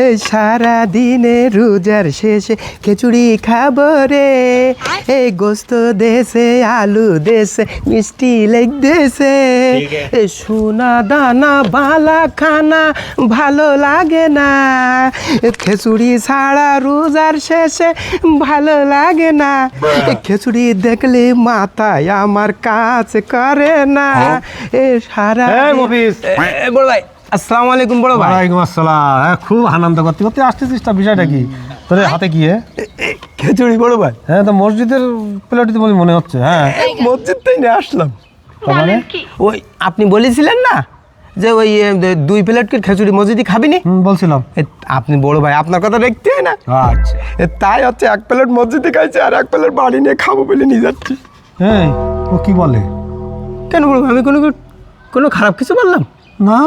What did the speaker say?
এই সারা দিনে রোজার শেষে খিচুড়ি খাবো রে, এই গোস্ত দেশে আলু দেশে মিষ্টি লেগ দেশে, এই সোনা দানা বালা খানা ভালো লাগে না, খিচুড়ি ছাড়া রোজার শেষে ভালো লাগে না, খিচুড়ি দেখলে মাথায় আমার কাজ করে না। এ সারা বড় ভাই, আসসালামু আলাইকুম। বড় ভাই, ওয়ালাইকুম আসসালাম। খুব আনন্দ করতে করতে আসতেছিস, বিষয়টা কি তোর হাতে কি? খিচুড়ি বড় ভাই। হ্যাঁ, তো মসজিদের প্লেটই বলে মনে হচ্ছে। হ্যাঁ, মসজিদ তাই নিয়ে আসলাম। মানে ওই আপনি বলেছিলেন না যে ওই 2 প্লেট খিচুড়ি মসজিদে খাবিনি? বলছিলাম। আপনি বড় ভাই, আপনার কথা দেখতে হয় না। আচ্ছা, তাই হচ্ছে 1 প্লেট মসজিদে খাইছে আর 1 প্লেট বাড়ি নিয়ে খাবো বলে নিয়ে যাচ্ছি। এই ও কি বলে? কেন বড় ভাই, আমি কোনো খারাপ কিছু বললাম না।